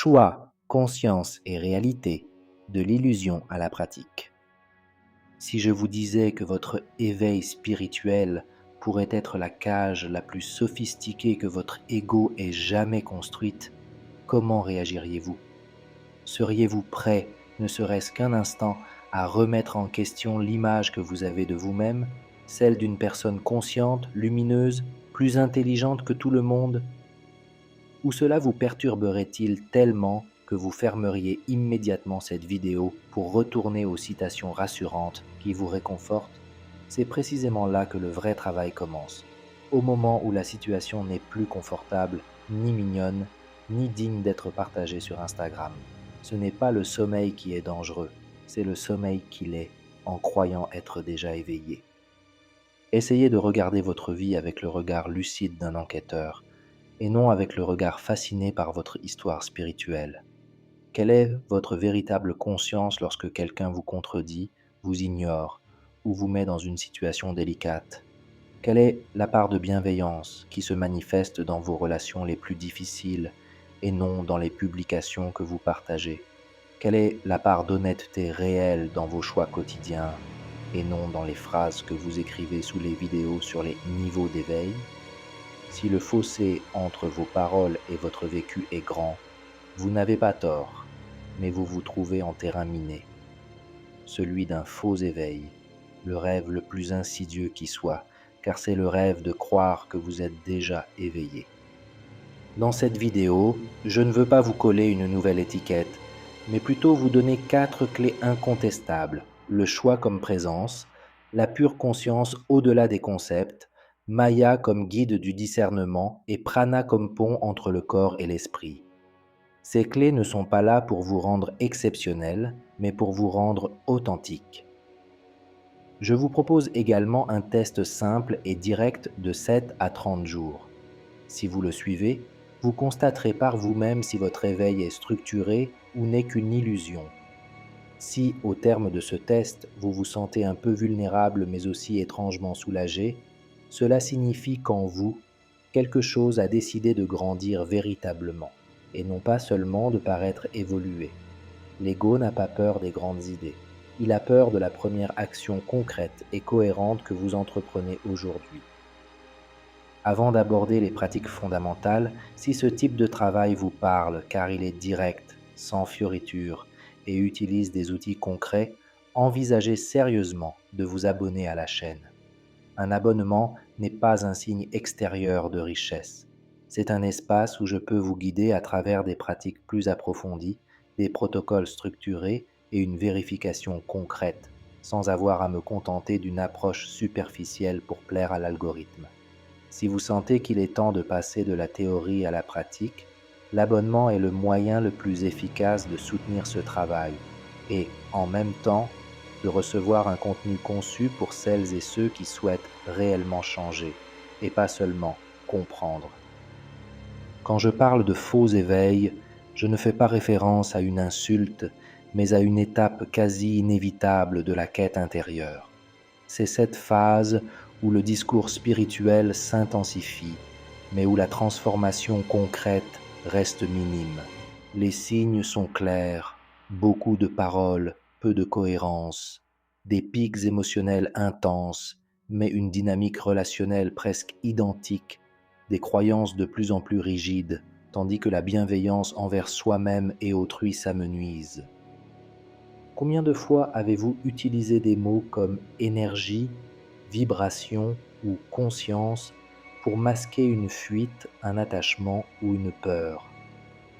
Choix, conscience et réalité, de l'illusion à la pratique. Si je vous disais que votre éveil spirituel pourrait être la cage la plus sophistiquée que votre ego ait jamais construite, comment réagiriez-vous? Seriez-vous prêt, ne serait-ce qu'un instant, à remettre en question l'image que vous avez de vous-même, celle d'une personne consciente, lumineuse, plus intelligente que tout le monde? Ou cela vous perturberait-il tellement que vous fermeriez immédiatement cette vidéo pour retourner aux citations rassurantes qui vous réconfortent? C'est précisément là que le vrai travail commence, au moment où la situation n'est plus confortable, ni mignonne, ni digne d'être partagée sur Instagram. Ce n'est pas le sommeil qui est dangereux, c'est le sommeil qui l'est, en croyant être déjà éveillé. Essayez de regarder votre vie avec le regard lucide d'un enquêteur, et non avec le regard fasciné par votre histoire spirituelle. Quelle est votre véritable conscience lorsque quelqu'un vous contredit, vous ignore ou vous met dans une situation délicate? Quelle est la part de bienveillance qui se manifeste dans vos relations les plus difficiles et non dans les publications que vous partagez? Quelle est la part d'honnêteté réelle dans vos choix quotidiens et non dans les phrases que vous écrivez sous les vidéos sur les niveaux d'éveil? Si le fossé entre vos paroles et votre vécu est grand, vous n'avez pas tort, mais vous vous trouvez en terrain miné, celui d'un faux éveil, le rêve le plus insidieux qui soit, car c'est le rêve de croire que vous êtes déjà éveillé. Dans cette vidéo, je ne veux pas vous coller une nouvelle étiquette, mais plutôt vous donner 4 clés incontestables: le choix comme présence, la pure conscience au-delà des concepts, Maya comme guide du discernement et Prana comme pont entre le corps et l'esprit. Ces clés ne sont pas là pour vous rendre exceptionnel, mais pour vous rendre authentique. Je vous propose également un test simple et direct de 7 à 30 jours. Si vous le suivez, vous constaterez par vous-même si votre éveil est structuré ou n'est qu'une illusion. Si, au terme de ce test, vous vous sentez un peu vulnérable mais aussi étrangement soulagé, cela signifie qu'en vous, quelque chose a décidé de grandir véritablement, et non pas seulement de paraître évoluer. L'ego n'a pas peur des grandes idées. Il a peur de la première action concrète et cohérente que vous entreprenez aujourd'hui. Avant d'aborder les pratiques fondamentales, si ce type de travail vous parle car il est direct, sans fioritures et utilise des outils concrets, envisagez sérieusement de vous abonner à la chaîne. Un abonnement n'est pas un signe extérieur de richesse. C'est un espace où je peux vous guider à travers des pratiques plus approfondies, des protocoles structurés et une vérification concrète, sans avoir à me contenter d'une approche superficielle pour plaire à l'algorithme. Si vous sentez qu'il est temps de passer de la théorie à la pratique, l'abonnement est le moyen le plus efficace de soutenir ce travail et, en même temps, de recevoir un contenu conçu pour celles et ceux qui souhaitent réellement changer et pas seulement comprendre. Quand je parle de faux éveil, je ne fais pas référence à une insulte, mais à une étape quasi inévitable de la quête intérieure. C'est cette phase où le discours spirituel s'intensifie, mais où la transformation concrète reste minime. Les signes sont clairs, beaucoup de paroles, peu de cohérence, des pics émotionnels intenses, mais une dynamique relationnelle presque identique, des croyances de plus en plus rigides, tandis que la bienveillance envers soi-même et autrui s'amenuise. Combien de fois avez-vous utilisé des mots comme énergie, vibration ou conscience pour masquer une fuite, un attachement ou une peur?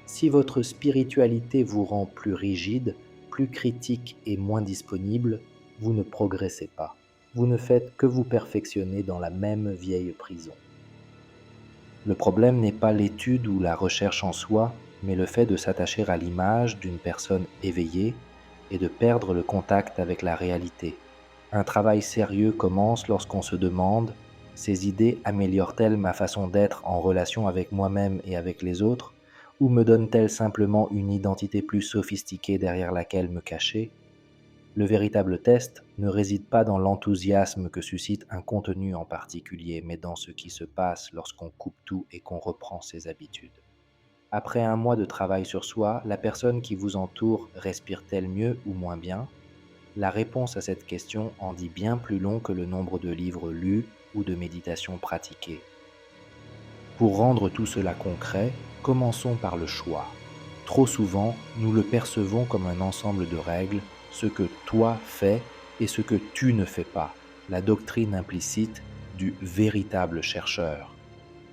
Si votre spiritualité vous rend plus rigide, plus critique et moins disponible, vous ne progressez pas. Vous ne faites que vous perfectionner dans la même vieille prison. Le problème n'est pas l'étude ou la recherche en soi, mais le fait de s'attacher à l'image d'une personne éveillée et de perdre le contact avec la réalité. Un travail sérieux commence lorsqu'on se demande: ces idées améliorent-elles ma façon d'être en relation avec moi-même et avec les autres, ou me donnent-elles simplement une identité plus sophistiquée derrière laquelle me cacher? Le véritable test ne réside pas dans l'enthousiasme que suscite un contenu en particulier, mais dans ce qui se passe lorsqu'on coupe tout et qu'on reprend ses habitudes. Après un mois de travail sur soi, la personne qui vous entoure respire-t-elle mieux ou moins bien? La réponse à cette question en dit bien plus long que le nombre de livres lus ou de méditations pratiquées. Pour rendre tout cela concret, commençons par le choix. Trop souvent, nous le percevons comme un ensemble de règles, ce que toi fais et ce que tu ne fais pas, la doctrine implicite du véritable chercheur.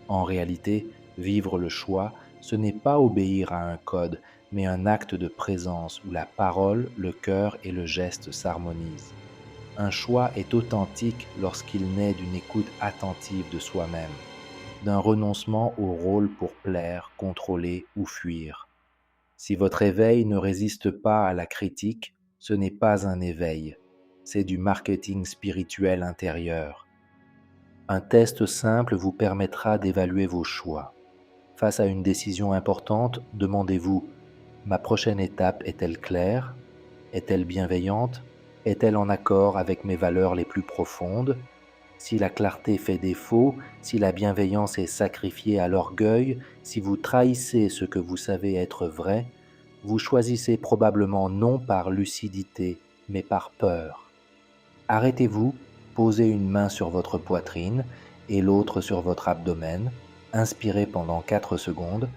En réalité, vivre le choix, ce n'est pas obéir à un code, mais un acte de présence où la parole, le cœur et le geste s'harmonisent. Un choix est authentique lorsqu'il naît d'une écoute attentive de soi-même, d'un renoncement au rôle pour plaire, contrôler ou fuir. Si votre éveil ne résiste pas à la critique, ce n'est pas un éveil, c'est du marketing spirituel intérieur. Un test simple vous permettra d'évaluer vos choix. Face à une décision importante, demandez-vous: ma prochaine étape est-elle claire? Est-elle bienveillante? Est-elle en accord avec mes valeurs les plus profondes? Si la clarté fait défaut, si la bienveillance est sacrifiée à l'orgueil, si vous trahissez ce que vous savez être vrai, vous choisissez probablement non par lucidité, mais par peur. Arrêtez-vous, posez une main sur votre poitrine et l'autre sur votre abdomen, inspirez pendant 4 secondes,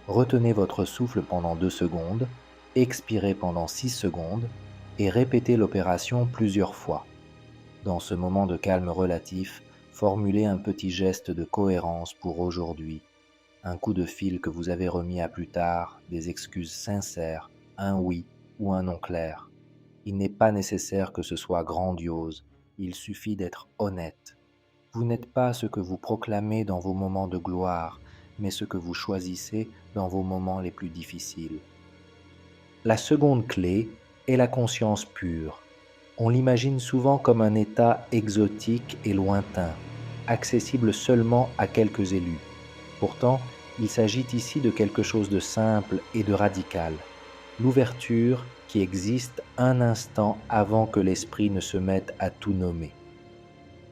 retenez votre souffle pendant 2 secondes, expirez pendant 6 secondes et répétez l'opération plusieurs fois. Dans ce moment de calme relatif, formulez un petit geste de cohérence pour aujourd'hui, un coup de fil que vous avez remis à plus tard, des excuses sincères, un oui ou un non clair. Il n'est pas nécessaire que ce soit grandiose, il suffit d'être honnête. Vous n'êtes pas ce que vous proclamez dans vos moments de gloire, mais ce que vous choisissez dans vos moments les plus difficiles. La seconde clé est la conscience pure. On l'imagine souvent comme un état exotique et lointain, accessible seulement à quelques élus. Pourtant, il s'agit ici de quelque chose de simple et de radical. L'ouverture qui existe un instant avant que l'esprit ne se mette à tout nommer.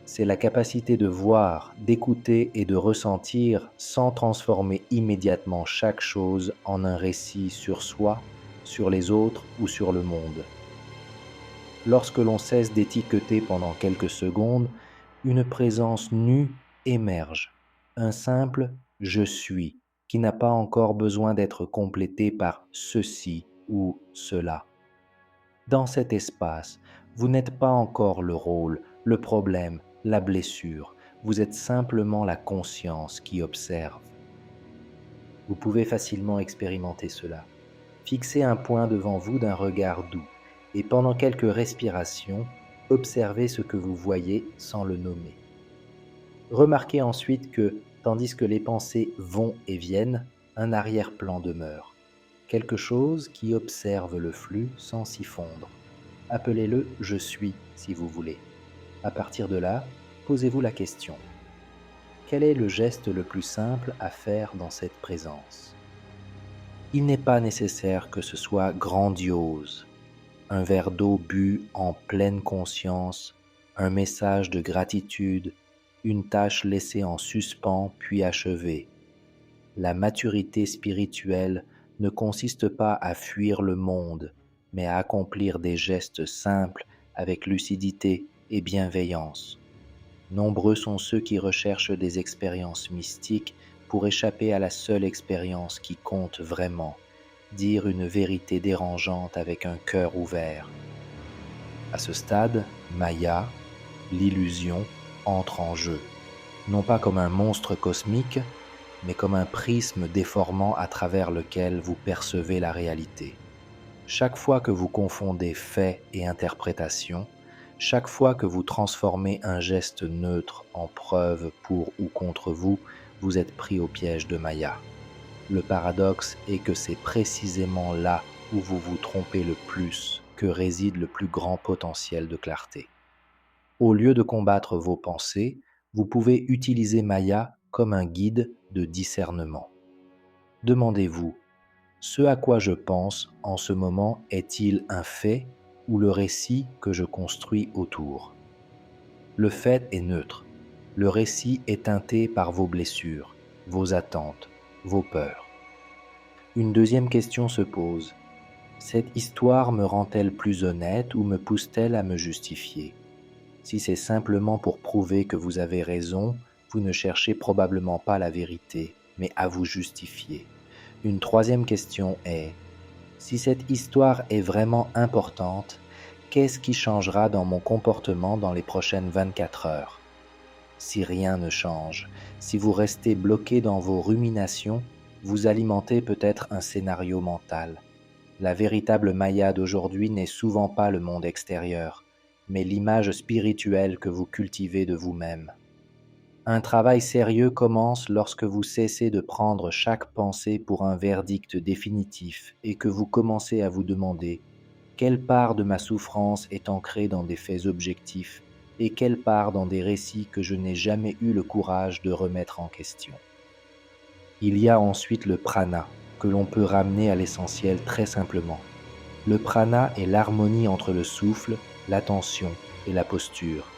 C'est la capacité de voir, d'écouter et de ressentir sans transformer immédiatement chaque chose en un récit sur soi, sur les autres ou sur le monde. Lorsque l'on cesse d'étiqueter pendant quelques secondes, une présence nue émerge, un simple je suis qui n'a pas encore besoin d'être complété par ceci ou cela. Dans cet espace, vous n'êtes pas encore le rôle, le problème, la blessure, vous êtes simplement la conscience qui observe. Vous pouvez facilement expérimenter cela. Fixez un point devant vous d'un regard doux et pendant quelques respirations, observez ce que vous voyez sans le nommer. Remarquez ensuite que, tandis que les pensées vont et viennent, un arrière-plan demeure. Quelque chose qui observe le flux sans s'y fondre. Appelez-le « je suis » si vous voulez. À partir de là, posez-vous la question. Quel est le geste le plus simple à faire dans cette présence? Il n'est pas nécessaire que ce soit grandiose. Un verre d'eau bu en pleine conscience, un message de gratitude, une tâche laissée en suspens puis achevée. La maturité spirituelle ne consiste pas à fuir le monde, mais à accomplir des gestes simples avec lucidité et bienveillance. Nombreux sont ceux qui recherchent des expériences mystiques pour échapper à la seule expérience qui compte vraiment, dire une vérité dérangeante avec un cœur ouvert. À ce stade, Maya, l'illusion, entre en jeu, non pas comme un monstre cosmique, mais comme un prisme déformant à travers lequel vous percevez la réalité. Chaque fois que vous confondez fait et interprétation, chaque fois que vous transformez un geste neutre en preuve pour ou contre vous, vous êtes pris au piège de Maya. Le paradoxe est que c'est précisément là où vous vous trompez le plus que réside le plus grand potentiel de clarté. Au lieu de combattre vos pensées, vous pouvez utiliser Maya comme un guide de discernement. Demandez-vous, ce à quoi je pense en ce moment est-il un fait ou le récit que je construis autour? Le fait est neutre. Le récit est teinté par vos blessures, vos attentes, vos peurs. Une deuxième question se pose. Cette histoire me rend-elle plus honnête ou me pousse-t-elle à me justifier? Si c'est simplement pour prouver que vous avez raison, vous ne cherchez probablement pas la vérité, mais à vous justifier. Une troisième question est, si cette histoire est vraiment importante, qu'est-ce qui changera dans mon comportement dans les prochaines 24 heures? Si rien ne change, si vous restez bloqué dans vos ruminations, vous alimentez peut-être un scénario mental. La véritable Maya d'aujourd'hui n'est souvent pas le monde extérieur, mais l'image spirituelle que vous cultivez de vous-même. Un travail sérieux commence lorsque vous cessez de prendre chaque pensée pour un verdict définitif et que vous commencez à vous demander quelle part de ma souffrance est ancrée dans des faits objectifs et quelle part dans des récits que je n'ai jamais eu le courage de remettre en question. Il y a ensuite le prana, que l'on peut ramener à l'essentiel très simplement. Le prana est l'harmonie entre le souffle, l'attention et la posture.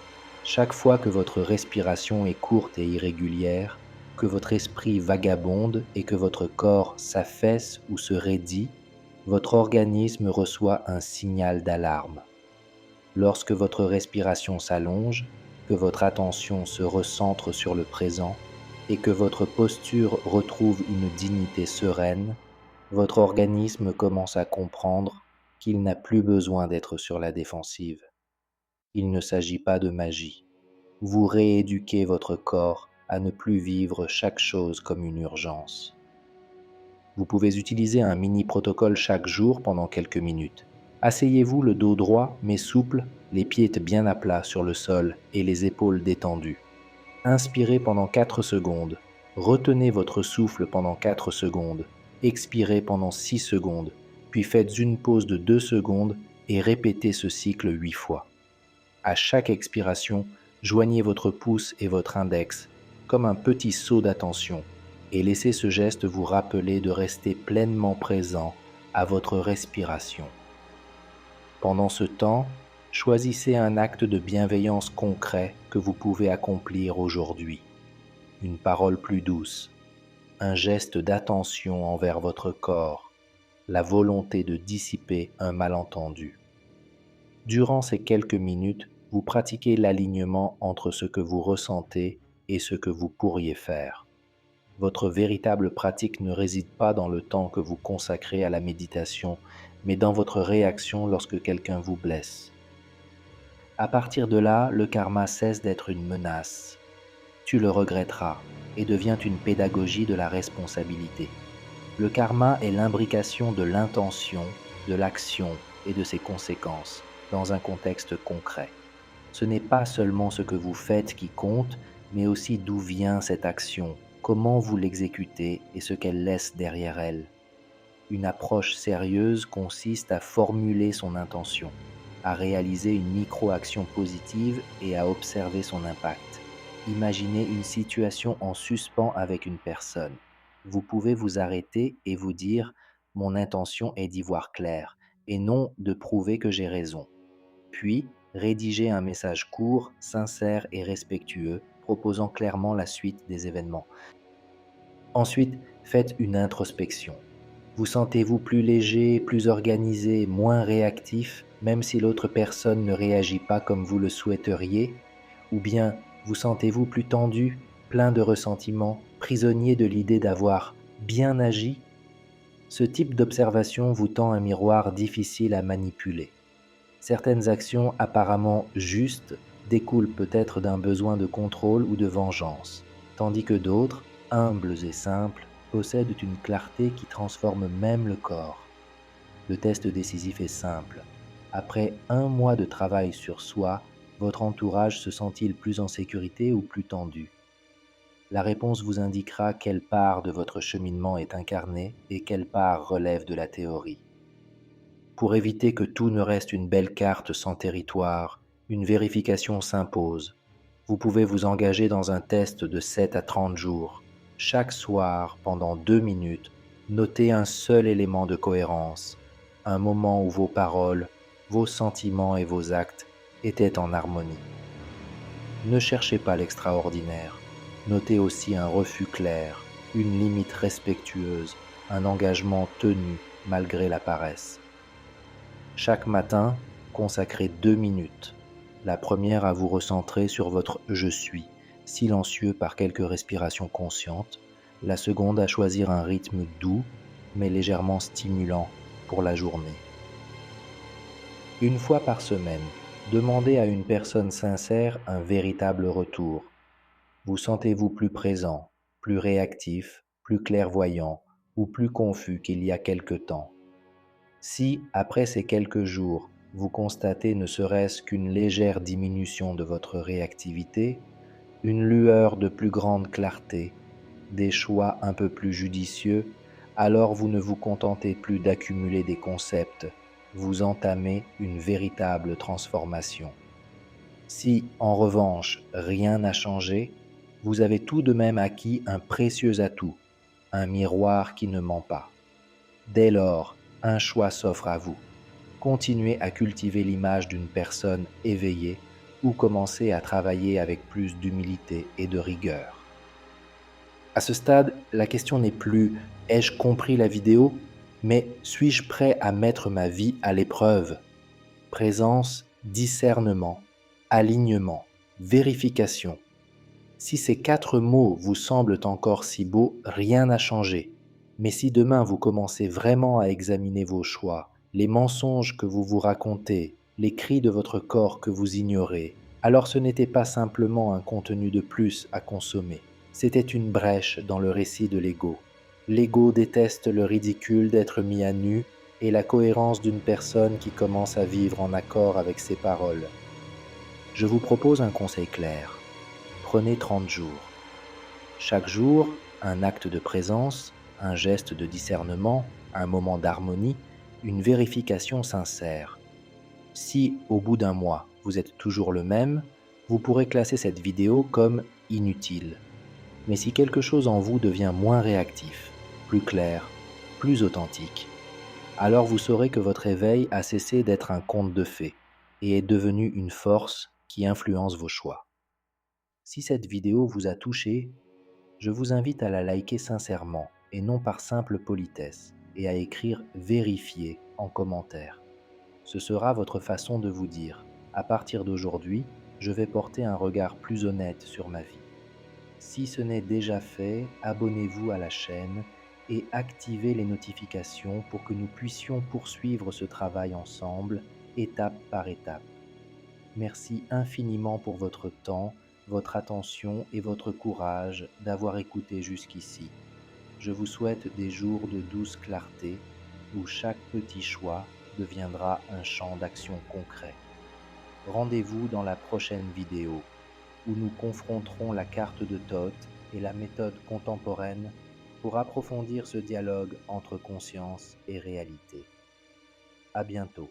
Chaque fois que votre respiration est courte et irrégulière, que votre esprit vagabonde et que votre corps s'affaisse ou se raidit, votre organisme reçoit un signal d'alarme. Lorsque votre respiration s'allonge, que votre attention se recentre sur le présent et que votre posture retrouve une dignité sereine, votre organisme commence à comprendre qu'il n'a plus besoin d'être sur la défensive. Il ne s'agit pas de magie. Vous rééduquez votre corps à ne plus vivre chaque chose comme une urgence. Vous pouvez utiliser un mini-protocole chaque jour pendant quelques minutes. Asseyez-vous le dos droit mais souple, les pieds bien à plat sur le sol et les épaules détendues. Inspirez pendant 4 secondes. Retenez votre souffle pendant 4 secondes. Expirez pendant 6 secondes. Puis faites une pause de 2 secondes et répétez ce cycle 8 fois. À chaque expiration, joignez votre pouce et votre index comme un petit saut d'attention et laissez ce geste vous rappeler de rester pleinement présent à votre respiration. Pendant ce temps, choisissez un acte de bienveillance concret que vous pouvez accomplir aujourd'hui. Une parole plus douce, un geste d'attention envers votre corps, la volonté de dissiper un malentendu. Durant ces quelques minutes, vous pratiquez l'alignement entre ce que vous ressentez et ce que vous pourriez faire. Votre véritable pratique ne réside pas dans le temps que vous consacrez à la méditation, mais dans votre réaction lorsque quelqu'un vous blesse. À partir de là, le karma cesse d'être une menace. Tu le regretteras et devient une pédagogie de la responsabilité. Le karma est l'imbrication de l'intention, de l'action et de ses conséquences dans un contexte concret. Ce n'est pas seulement ce que vous faites qui compte, mais aussi d'où vient cette action, comment vous l'exécutez et ce qu'elle laisse derrière elle. Une approche sérieuse consiste à formuler son intention, à réaliser une micro-action positive et à observer son impact. Imaginez une situation en suspens avec une personne. Vous pouvez vous arrêter et vous dire « Mon intention est d'y voir clair » et non de prouver que j'ai raison. Puis, rédigez un message court, sincère et respectueux, proposant clairement la suite des événements. Ensuite, faites une introspection. Vous sentez-vous plus léger, plus organisé, moins réactif, même si l'autre personne ne réagit pas comme vous le souhaiteriez? Ou bien vous sentez-vous plus tendu, plein de ressentiment, prisonnier de l'idée d'avoir bien agi? Ce type d'observation vous tend un miroir difficile à manipuler. Certaines actions apparemment justes découlent peut-être d'un besoin de contrôle ou de vengeance, tandis que d'autres, humbles et simples, possèdent une clarté qui transforme même le corps. Le test décisif est simple. Après 1 mois de travail sur soi, votre entourage se sent-il plus en sécurité ou plus tendu? La réponse vous indiquera quelle part de votre cheminement est incarnée et quelle part relève de la théorie. Pour éviter que tout ne reste une belle carte sans territoire, une vérification s'impose. Vous pouvez vous engager dans un test de 7 à 30 jours. Chaque soir, pendant 2 minutes, notez un seul élément de cohérence, un moment où vos paroles, vos sentiments et vos actes étaient en harmonie. Ne cherchez pas l'extraordinaire. Notez aussi un refus clair, une limite respectueuse, un engagement tenu malgré la paresse. Chaque matin, consacrez 2 minutes. La première à vous recentrer sur votre je suis, silencieux par quelques respirations conscientes. La seconde à choisir un rythme doux, mais légèrement stimulant pour la journée. Une fois par semaine, demandez à une personne sincère un véritable retour. Vous sentez-vous plus présent, plus réactif, plus clairvoyant ou plus confus qu'il y a quelque temps? Si, après ces quelques jours, vous constatez ne serait-ce qu'une légère diminution de votre réactivité, une lueur de plus grande clarté, des choix un peu plus judicieux, alors vous ne vous contentez plus d'accumuler des concepts, vous entamez une véritable transformation. Si, en revanche, rien n'a changé, vous avez tout de même acquis un précieux atout, un miroir qui ne ment pas. Dès lors, un choix s'offre à vous. Continuez à cultiver l'image d'une personne éveillée ou commencez à travailler avec plus d'humilité et de rigueur. À ce stade, la question n'est plus ai-je compris la vidéo, mais suis-je prêt à mettre ma vie à l'épreuve? Présence, discernement, alignement, vérification. Si ces 4 mots vous semblent encore si beaux, rien n'a changé. Mais si demain vous commencez vraiment à examiner vos choix, les mensonges que vous vous racontez, les cris de votre corps que vous ignorez, alors ce n'était pas simplement un contenu de plus à consommer, c'était une brèche dans le récit de l'ego. L'ego déteste le ridicule d'être mis à nu et la cohérence d'une personne qui commence à vivre en accord avec ses paroles. Je vous propose un conseil clair. Prenez 30 jours. Chaque jour, un acte de présence, un geste de discernement, un moment d'harmonie, une vérification sincère. Si, au bout d'un mois, vous êtes toujours le même, vous pourrez classer cette vidéo comme inutile. Mais si quelque chose en vous devient moins réactif, plus clair, plus authentique, alors vous saurez que votre éveil a cessé d'être un conte de fées et est devenu une force qui influence vos choix. Si cette vidéo vous a touché, je vous invite à la liker sincèrement et non par simple politesse et à écrire vérifier en commentaire. Ce sera votre façon de vous dire, à partir d'aujourd'hui, je vais porter un regard plus honnête sur ma vie. Si ce n'est déjà fait, abonnez-vous à la chaîne et activez les notifications pour que nous puissions poursuivre ce travail ensemble, étape par étape. Merci infiniment pour votre temps, votre attention et votre courage d'avoir écouté jusqu'ici. Je vous souhaite des jours de douce clarté où chaque petit choix deviendra un champ d'action concret. Rendez-vous dans la prochaine vidéo où nous confronterons la carte de Thoth et la méthode contemporaine pour approfondir ce dialogue entre conscience et réalité. À bientôt.